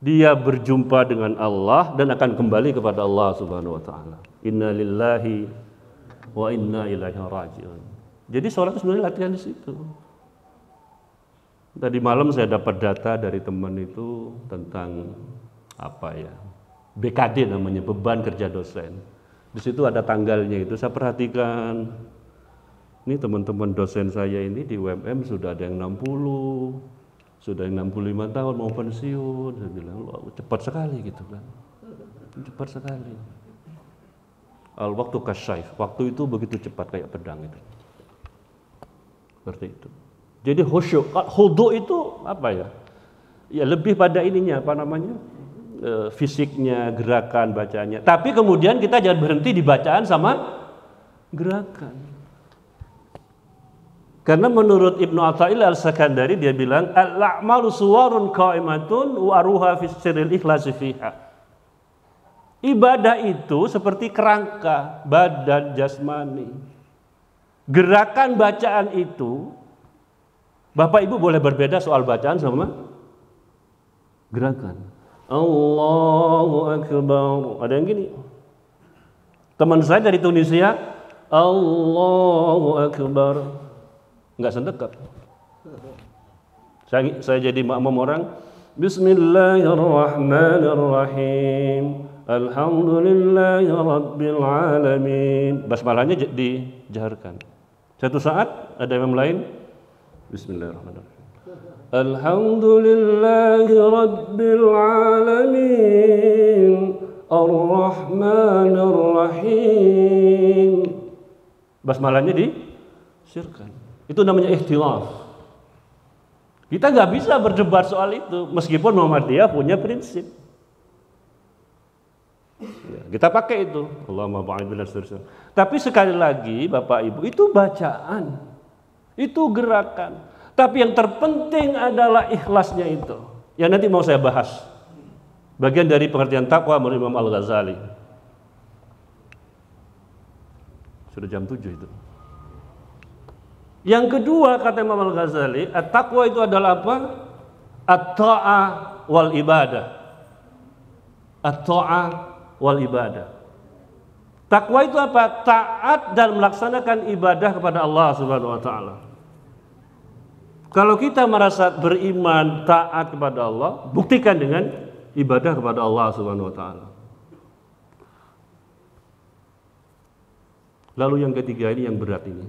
Speaker 1: dia berjumpa dengan Allah dan akan kembali kepada Allah Subhanahu wa taala. Inna lillahi wa inna ilaihi raji'un. Jadi sholat itu sebenarnya latihan di situ. Tadi malam saya dapat data dari teman itu tentang apa ya? BKD namanya, beban kerja dosen. Di situ ada tanggalnya itu, saya perhatikan. Ini teman-teman dosen saya ini di UMM sudah ada yang 60, sudah 65 tahun mau pensiun. Saya bilang, cepat sekali gitu kan. Cepat sekali. Al-waktu kasyaf. Waktu itu begitu cepat kayak pedang itu. Seperti itu. Jadi khusyuk. Khudu itu apa ya? Ya lebih pada ininya, apa namanya? Fisiknya, gerakan, bacaannya. Tapi kemudian kita jangan berhenti di bacaan sama gerakan. Karena menurut Ibnu Athaillah Al-Sakandari dia bilang al-a'malu suwarun qa'imatun wa ruha fi sirril ikhlasi fiha. Ibadah itu seperti kerangka badan jasmani. Gerakan bacaan itu Bapak Ibu boleh berbeda soal bacaan sama gerakan. Allahu Akbar. Ada yang gini. Teman saya dari Tunisia, Allahu Akbar. Enggak sendekat. Saya jadi makmum orang. Bismillahirrahmanirrahim. Alhamdulillahi rabbil alamin. Basmalahnya dijaharkan. Satu saat ada imam lain. Bismillahirrahmanirrahim. Alhamdulillahi rabbil alamin. Ar-Rahmanir-Rahim. Basmalahnya disirkan. Itu namanya ikhtilaf. Kita nggak bisa berdebat soal itu, meskipun Muhammadiyah punya prinsip. Ya, kita pakai itu. Allahumma ba'id binas sursa. Tapi sekali lagi, Bapak Ibu, itu bacaan, itu gerakan. Tapi yang terpenting adalah ikhlasnya itu. Yang nanti mau saya bahas. Bagian dari pengertian takwa menurut Imam Al-Ghazali. Sudah jam 7 itu. Yang kedua kata Imam Al-Ghazali, at-taqwa itu adalah apa? At-ta'ah wal ibadah. At-ta'ah wal ibadah. Takwa itu apa? Taat dan melaksanakan ibadah kepada Allah Subhanahu wa taala. Kalau kita merasa beriman, taat kepada Allah, buktikan dengan ibadah kepada Allah Subhanahu wa taala. Lalu yang ketiga ini yang berat ini.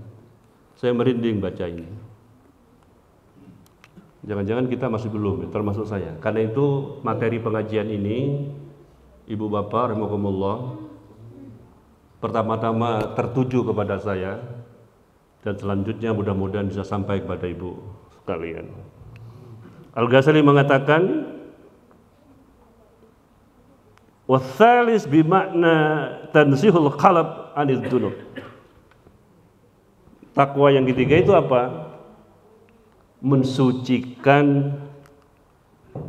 Speaker 1: Saya merinding baca ini. Jangan-jangan kita masih belum, termasuk saya. Karena itu materi pengajian ini, Ibu Bapak rahimakumullah, pertama-tama tertuju kepada saya, dan selanjutnya mudah-mudahan bisa sampai kepada Ibu sekalian. Al-Ghazali mengatakan, "Wasalis bimakna tanzihul qalb anil dzunub." Takwa yang ketiga itu apa? Mensucikan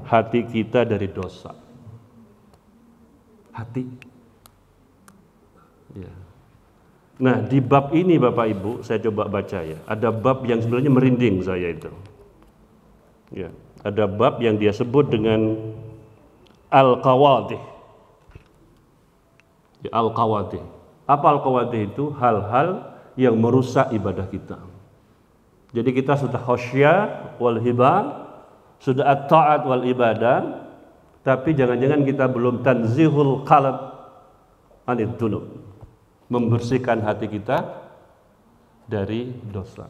Speaker 1: hati kita dari dosa. Hati. Ya. Nah, di bab ini Bapak Ibu, saya coba baca ya. Ada bab yang sebenarnya merinding saya itu. Ya, ada bab yang dia sebut dengan al-qawadih. Ya, al-qawadih. Apa al-qawadih itu? Hal-hal yang merusak ibadah kita. Jadi kita sudah khasyah wal hibah, sudah at-ta'at wal ibadah, tapi jangan-jangan kita belum tanzihul qalb anid dzunub, membersihkan hati kita dari dosa.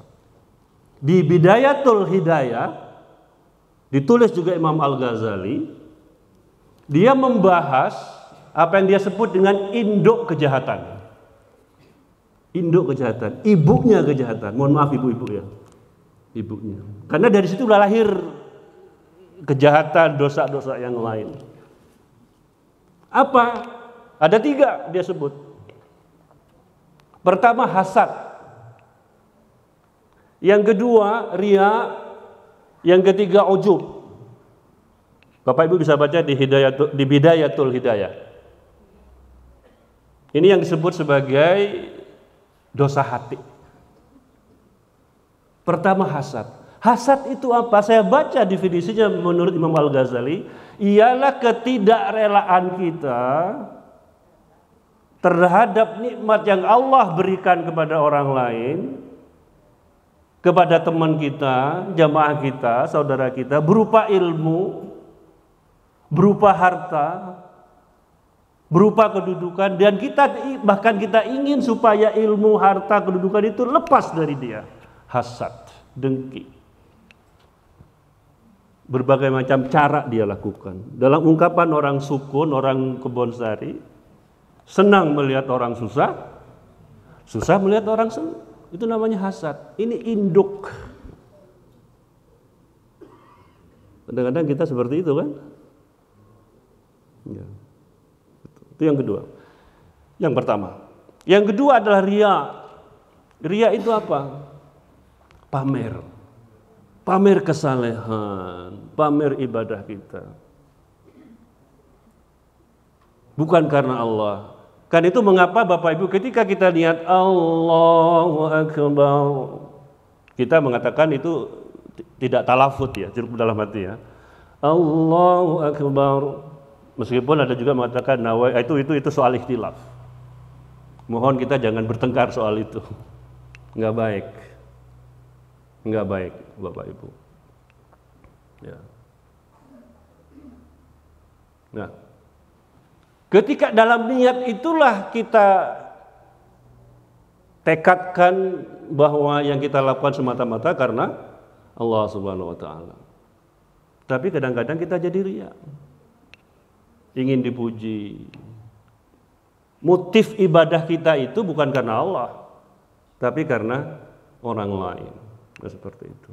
Speaker 1: Di Bidayatul Hidayah ditulis juga Imam Al-Ghazali, dia membahas apa yang dia sebut dengan induk kejahatan. Induk kejahatan, ibunya kejahatan. Mohon maaf ibu-ibu ya, ibunya. Karena dari situ lahir kejahatan, dosa-dosa yang lain. Apa? Ada 3 dia sebut. Pertama hasad. Yang kedua riya. Yang ketiga ujub. Bapak Ibu bisa baca di Bidayatul Hidayah. Ini yang disebut sebagai dosa hati. Pertama hasad. Hasad itu apa? Saya baca definisinya menurut Imam Al-Ghazali, ialah ketidakrelaan kita terhadap nikmat yang Allah berikan kepada orang lain, kepada teman kita, jamaah kita, saudara kita, berupa ilmu, berupa harta, berupa kedudukan, dan kita bahkan kita ingin supaya ilmu, harta, kedudukan itu lepas dari dia. Hasad, dengki. Berbagai macam cara dia lakukan. Dalam ungkapan orang sukun, orang Kebonsari, senang melihat orang susah, susah melihat orang senang. Itu namanya hasad. Ini induk. Kadang-kadang kita seperti itu kan? Ya. Itu yang kedua. Yang pertama. Yang kedua adalah riya. Riya itu apa? Pamer. Pamer kesalehan, pamer ibadah kita. Bukan karena Allah. Kan itu mengapa Bapak Ibu ketika kita lihat Allahu Akbar, kita mengatakan itu tidak talafut ya, cukup dalam hati ya. Allahu Akbar. Meskipun ada juga mengatakan itu soal ikhtilaf. Mohon kita jangan bertengkar soal itu. Enggak baik. Enggak baik, Bapak Ibu. Ya. Nah, ketika dalam niat itulah kita tekadkan bahwa yang kita lakukan semata-mata karena Allah Subhanahu wa taala. Tapi kadang-kadang kita jadi riya. Ingin dipuji. Motif ibadah kita itu bukan karena Allah, tapi karena orang lain. Nah, seperti itu.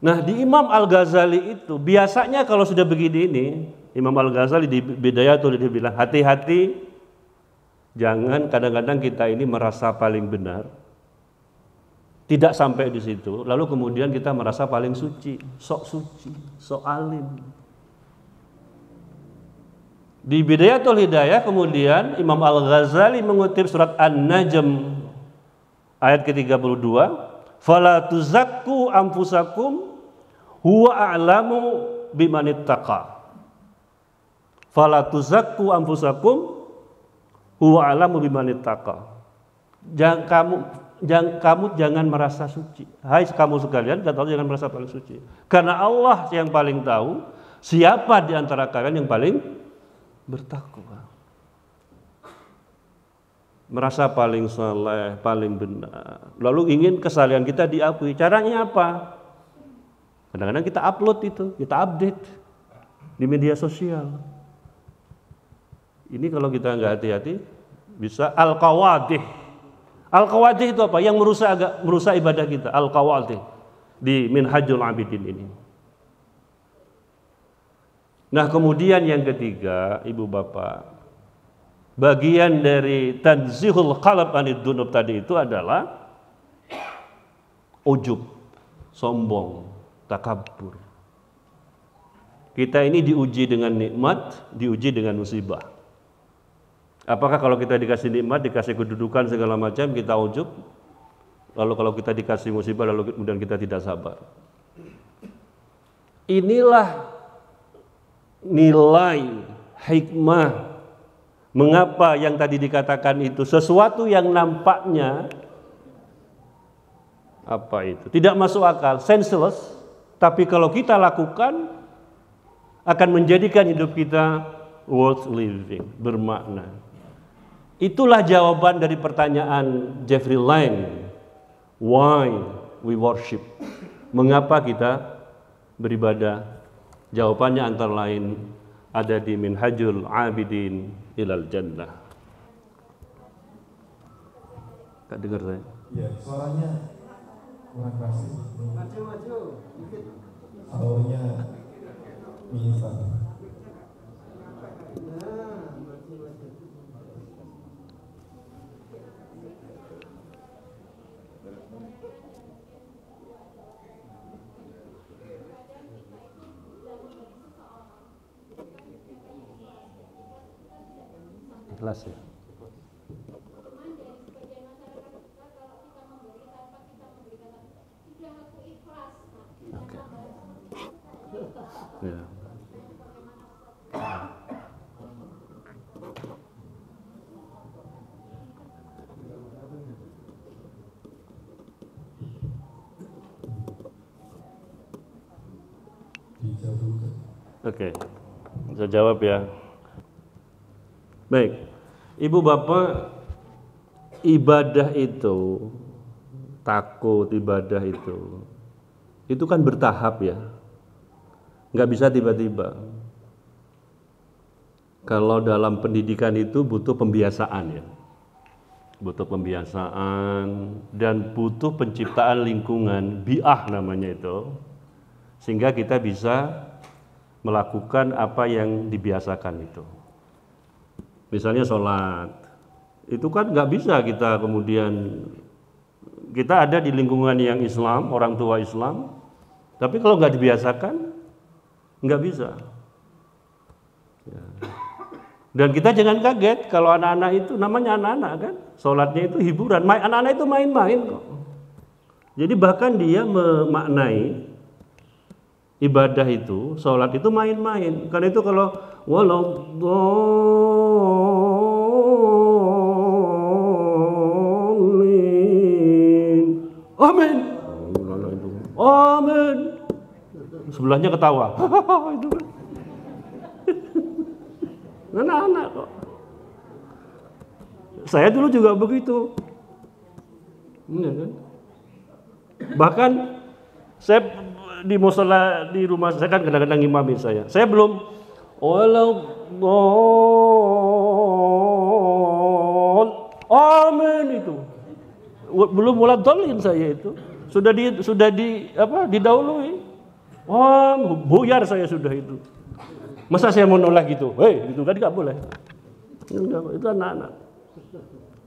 Speaker 1: Nah, di Imam Al-Ghazali itu biasanya kalau sudah begini ini, Imam Al-Ghazali di Bidayatul dia bilang, hati-hati jangan kadang-kadang kita ini merasa paling benar. Tidak sampai di situ, lalu kemudian kita merasa paling suci, sok alim. Di Bidayatul Hidayah kemudian Imam Al-Ghazali mengutip surat An-Najm ayat ke-32, "Fala tuzakku anfusakum huwa a'lamu bimanittaqa." Fala tuzakku anfusakum huwa a'lamu bimanittaqa. Kamu jangan merasa suci. Hai kamu sekalian, kata Allah, jangan merasa paling suci. Karena Allah yang paling tahu siapa di antara kalian yang paling bertakwa. Merasa paling saleh, paling benar. Lalu ingin kesalahan kita diakui. Caranya apa? Kadang-kadang kita upload itu, kita update di media sosial. Ini kalau kita nggak hati-hati bisa al-qawadih. Al-qawadih itu apa? Yang merusak ibadah kita. Al-qawadih di Minhajul Abidin ini. Nah, kemudian yang ketiga, Ibu Bapak, bagian dari tanzihul qalb anid dunub tadi itu adalah ujub, sombong, takabur. Kita ini diuji dengan nikmat, diuji dengan musibah. Apakah kalau kita dikasih nikmat, dikasih kedudukan segala macam, kita ujub? Lalu kalau kita dikasih musibah, lalu kemudian kita tidak sabar. Inilah nilai hikmah mengapa yang tadi dikatakan itu sesuatu yang nampaknya apa itu tidak masuk akal, senseless, tapi kalau kita lakukan akan menjadikan hidup kita worth living, bermakna. Itulah jawaban dari pertanyaan Jeffrey Lang, why we worship, mengapa kita beribadah. Jawabannya antara lain ada di Minhajul Abidin ilal Jannah. Kak dengar saya?
Speaker 2: Iya, suaranya kurang keras. Maju. Auranya bisa.
Speaker 1: Kelas ya. Oke. Ya. Oke. Saya jawab ya. Baik, Ibu Bapak, ibadah itu, takut ibadah itu kan bertahap ya, nggak bisa tiba-tiba. Kalau dalam pendidikan itu butuh pembiasaan ya, butuh pembiasaan dan butuh penciptaan lingkungan, bi'ah namanya itu, sehingga kita bisa melakukan apa yang dibiasakan itu. Misalnya sholat, itu kan nggak bisa kita kemudian, kita ada di lingkungan yang Islam, orang tua Islam, tapi kalau nggak dibiasakan, nggak bisa. Ya. Dan kita jangan kaget kalau anak-anak itu, namanya anak-anak kan, sholatnya itu hiburan, anak-anak itu main-main kok. Jadi bahkan dia memaknai ibadah itu, sholat itu main-main. Karena itu kalau waladhdallin, amin, amin, sebelahnya ketawa. Itu kan anak-anak kok. Saya dulu juga begitu. Kan? Bahkan saya di musala di rumah saya kan kadang-kadang imamin saya. Saya belum amin itu. Belum waladhdallin saya itu. Sudah didahului. Buyar saya sudah itu. Masa saya mau nolak gitu? Gitu kan enggak boleh. Itu anak-anak.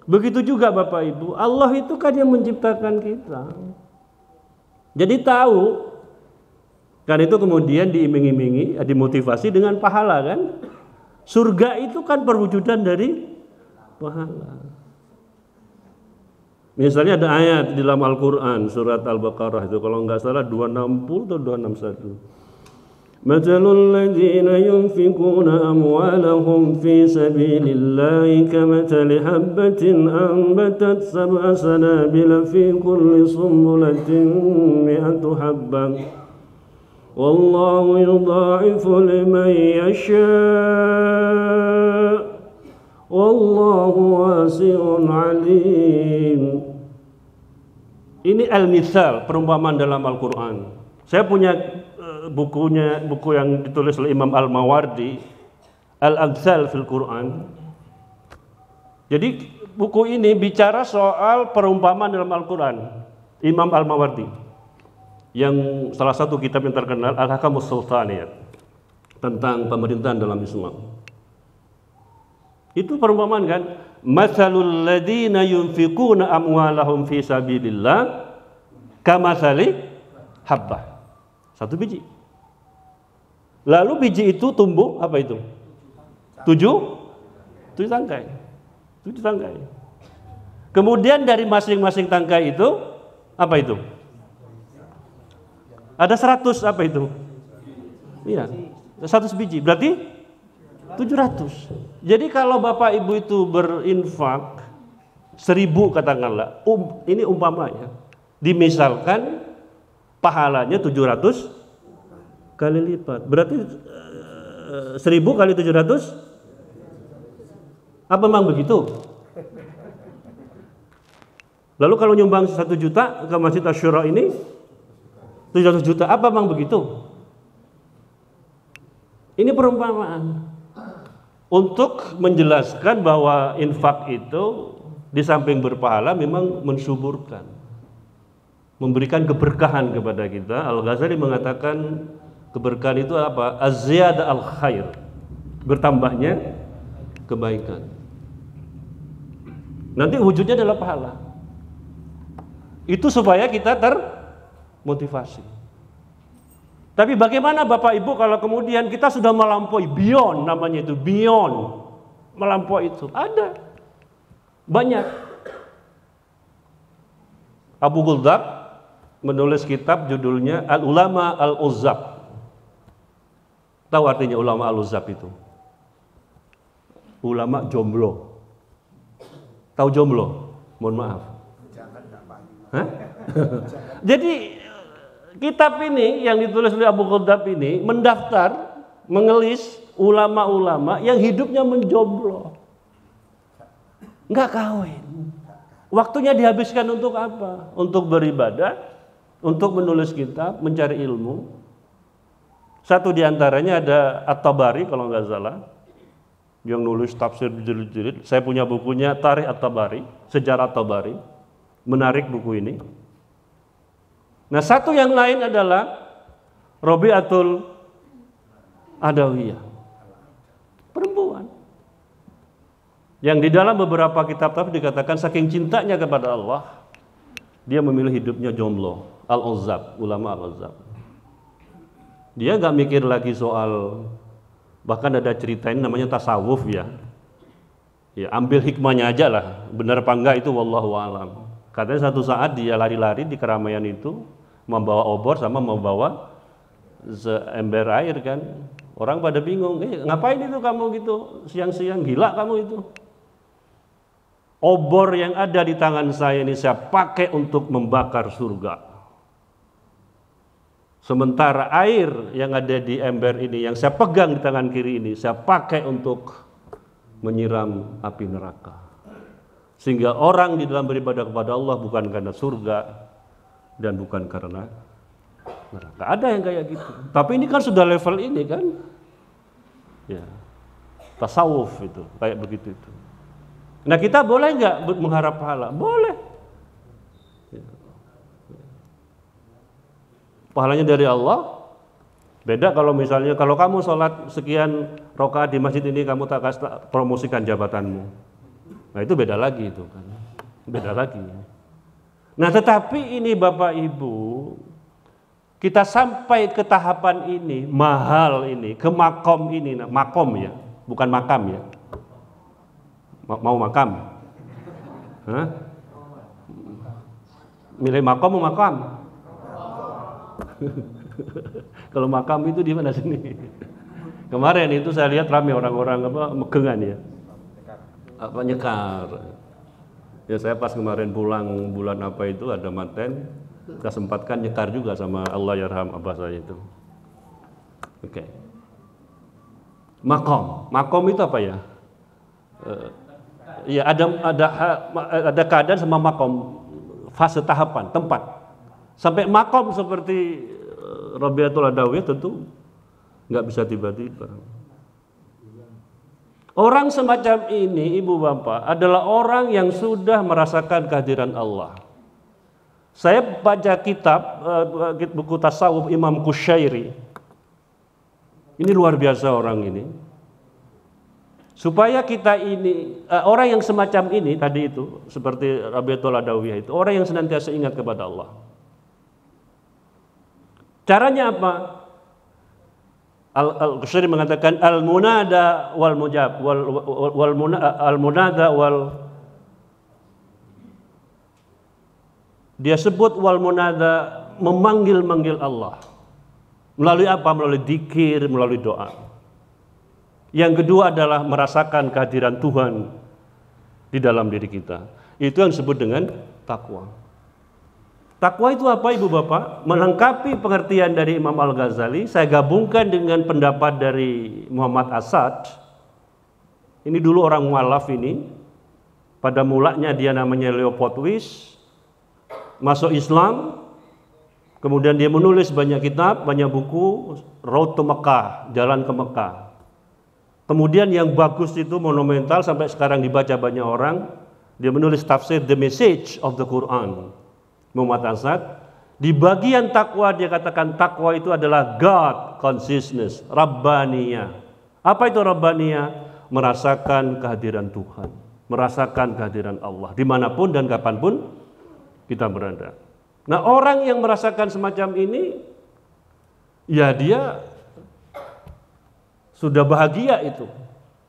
Speaker 1: Begitu juga Bapak Ibu, Allah itu kan yang menciptakan kita. Jadi tahu. Kan itu kemudian diiming-imingi, dimotivasi dengan pahala kan. Surga itu kan perwujudan dari pahala. Misalnya ada ayat di dalam Al-Quran, surat Al-Baqarah itu kalau nggak salah 260 atau 261. Mathalul ladzina yunfikuna amwalahum fi sabilillahi kamathali habbatin anbatat sab'a sanabila fi kulli sumbulatin mi'atu habbah. Wallahu yudha'ifu liman yasha'. Wallahu wasi'un alim. Ini al-mithal, perumpamaan dalam Al-Quran. Saya punya buku yang ditulis oleh Imam Al-Mawardi, Al-Amthal fil Quran. Jadi buku ini bicara soal perumpamaan dalam Al-Quran. Imam Al-Mawardi, yang salah satu kitab yang terkenal, Al-Hakamus Sultaniyat, tentang pemerintahan dalam Islam. Itu perumpamaan kan, mathalul ladzina yunfikuna amwalahum fi sabilillah kamathali habbah. Satu biji. Lalu biji itu tumbuh apa itu? 7 tangkai. 7 tangkai. Kemudian dari masing-masing tangkai itu apa itu? Ada 100 apa itu? Iya, 100 biji. Berarti 700. Jadi kalau Bapak Ibu itu berinfak 1000 katakanlah, ini umpamanya, dimisalkan pahalanya 700 kali lipat. Berarti 1000 kali 700, apa memang begitu? Lalu kalau nyumbang 1 juta ke Masjid Asy-Syura ini 700 juta, apa memang begitu? Ini perumpamaan untuk menjelaskan bahwa infak itu di samping berpahala memang mensuburkan, memberikan keberkahan kepada kita. Al-Ghazali mengatakan keberkahan itu apa? Az-ziyada al-khair, bertambahnya kebaikan. Nanti wujudnya adalah pahala. Itu supaya kita termotivasi. Tapi bagaimana Bapak Ibu kalau kemudian kita sudah melampaui, beyond namanya itu, beyond, melampaui itu? Ada banyak. Abu Ghuldab menulis kitab judulnya Al-Ulama Al-Uzzab. Tahu artinya ulama Al-Uzzab itu? Ulama jomblo. Tahu jomblo? Mohon maaf. Hah? Jadi kitab ini yang ditulis oleh Abu Ghuldab ini mendaftar, mengelis ulama-ulama yang hidupnya menjomblo, nggak kawin. Waktunya dihabiskan untuk apa? Untuk beribadah, untuk menulis kitab, mencari ilmu. Satu diantaranya ada At-Tabari kalau nggak salah, yang nulis tafsir berjilid-jilid. Saya punya bukunya Tarikh At-Tabari, Sejarah At-Tabari. Menarik buku ini. Nah, satu yang lain adalah Rabi'atul Adawiyah, perempuan yang di dalam beberapa kitab dikatakan saking cintanya kepada Allah, dia memilih hidupnya jomblo. Al-Uzzab, ulama Al-Uzzab. Dia nggak mikir lagi soal, bahkan ada cerita ini namanya tasawuf ya. Ya, ambil hikmahnya aja lah, benar apa enggak itu wallahu a'lam. Katanya satu saat dia lari-lari di keramaian itu, membawa obor sama membawa seember air kan. Orang pada bingung, ngapain itu kamu gitu, siang-siang, gila kamu itu. Obor yang ada di tangan saya ini saya pakai untuk membakar surga. Sementara air yang ada di ember ini, yang saya pegang di tangan kiri ini, saya pakai untuk menyiram api neraka. Sehingga orang di dalam beribadah kepada Allah bukan karena surga dan bukan karena neraka. Ada yang kayak gitu. Tapi ini kan sudah level ini kan, ya, tasawuf itu kayak begitu itu. Nah, kita boleh nggak mengharap pahala? Boleh. Ya. Pahalanya dari Allah. Beda kalau misalnya kalau kamu sholat sekian rakaat di masjid ini, kamu tak promosikan jabatanmu. Nah, itu beda lagi itu kan. Beda lagi. Nah, tetapi ini Bapak Ibu, kita sampai ke tahapan ini, mahal ini, ke makom ini, makom ya. bukan makam ya. Mau makam? Hah? Milih makom mau makam? Kalau makam itu di mana sini? Kemarin itu saya lihat ramai orang-orang megengan ya. Apa nyekar. Ya saya pas kemarin pulang bulan apa itu ada manten, kita sempatkan nyekar juga sama Allah yarham abah saya itu. Oke. Makom itu apa ya? Ya ada keadaan sama makom, fase tahapan, tempat. Sampai makom seperti Rabi'atul Adawiyah tentu nggak bisa tiba-tiba. Orang semacam ini, ibu bapak, adalah orang yang sudah merasakan kehadiran Allah. Saya baca kitab, buku tasawuf Imam Qushairi. Ini luar biasa orang ini. Supaya kita ini, orang yang semacam ini tadi itu, seperti Rabi'atul Adawiyah itu, orang yang senantiasa ingat kepada Allah. Caranya apa? Al-Qushairi mengatakan al-munada wal mujab al-munada wal dia sebut wal munada memanggil-manggil Allah. Melalui apa? Melalui dzikir, melalui doa. Yang kedua adalah merasakan kehadiran Tuhan di dalam diri kita. Itu yang disebut dengan takwa. Takwa itu apa ibu bapak? Melengkapi pengertian dari Imam Al-Ghazali, saya gabungkan dengan pendapat dari Muhammad Asad. Ini dulu orang mualaf ini. Pada mulanya dia namanya Leopold Weiss. Masuk Islam. Kemudian dia menulis banyak kitab, banyak buku. Road to Mekah, Jalan ke Mekah. Kemudian yang bagus itu monumental sampai sekarang dibaca banyak orang. Dia menulis tafsir The Message of the Quran. Muhammad Asad. Di bagian takwa dia katakan takwa itu adalah God consciousness, Rabbaniyah. Apa itu Rabbaniyah? Merasakan kehadiran Tuhan, merasakan kehadiran Allah dimanapun dan kapanpun kita berada. Nah orang yang merasakan semacam ini, ya dia sudah bahagia itu,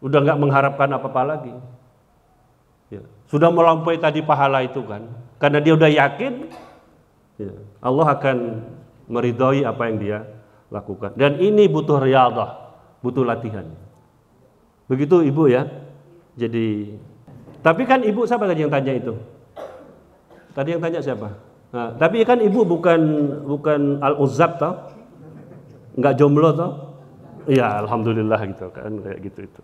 Speaker 1: udah nggak mengharapkan apa-apa lagi. Ya, sudah melampaui tadi pahala itu kan, karena dia udah yakin ya, Allah akan meridhoi apa yang dia lakukan. Dan ini butuh riyadhah, butuh latihan. Begitu ibu ya. Jadi, tapi kan ibu siapa tadi yang tanya itu? Tadi yang tanya siapa? Nah, tapi kan ibu bukan al-uzzab toh? Enggak jomblo toh? Iya, alhamdulillah gitu kan, kayak gitu itu.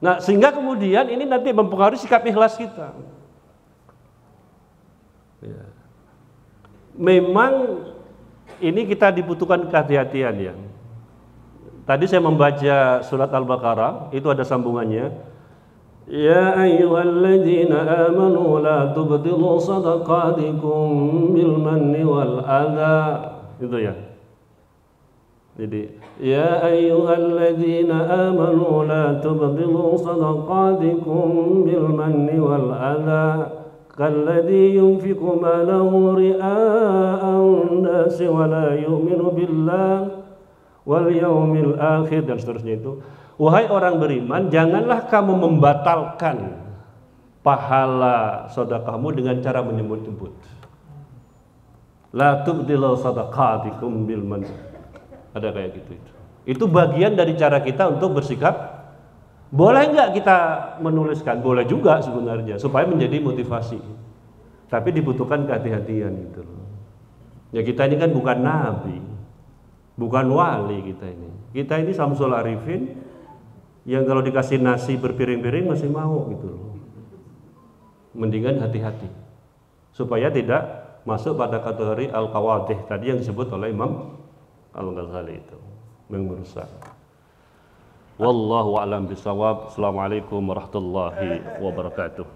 Speaker 1: Nah, sehingga kemudian ini nanti mempengaruhi sikap ikhlas kita. Ya. Memang ini kita dibutuhkan kehati-hatian ya. Tadi saya membaca surat Al-Baqarah, itu ada sambungannya. Ya ayyuhalladzina amanu la tubtilu sadaqatikum bil manni wal adha. Itu ya. Jadi ya ayyuhalladzina amanu la tubtilu sadaqatikum bil manni wal adha kalladzi yunfiqu malahu ria'an nasi wa la yu'minu billahi wal yaumil akhir dan seterusnya itu. Wahai orang beriman, janganlah kamu membatalkan pahala sedekahmu dengan cara menyebut-nyebut. La tubdilu sadaqatikum bil man. Ada kayak gitu itu. Itu bagian dari cara kita untuk bersikap. Boleh enggak kita menuliskan? Boleh juga sebenarnya supaya menjadi motivasi. Tapi dibutuhkan kehati-hatian gitu loh. Ya kita ini kan bukan nabi. Bukan wali kita ini. Kita ini Samsul Arifin yang kalau dikasih nasi berpiring-piring masih mau gitu loh. Mendingan hati-hati supaya tidak masuk pada kategori al-qawadih tadi yang disebut oleh Imam Al-Ghazali itu, yang merusak. Wallahu a'lam bishawab. Assalamualaikum warahmatullahi wabarakatuh.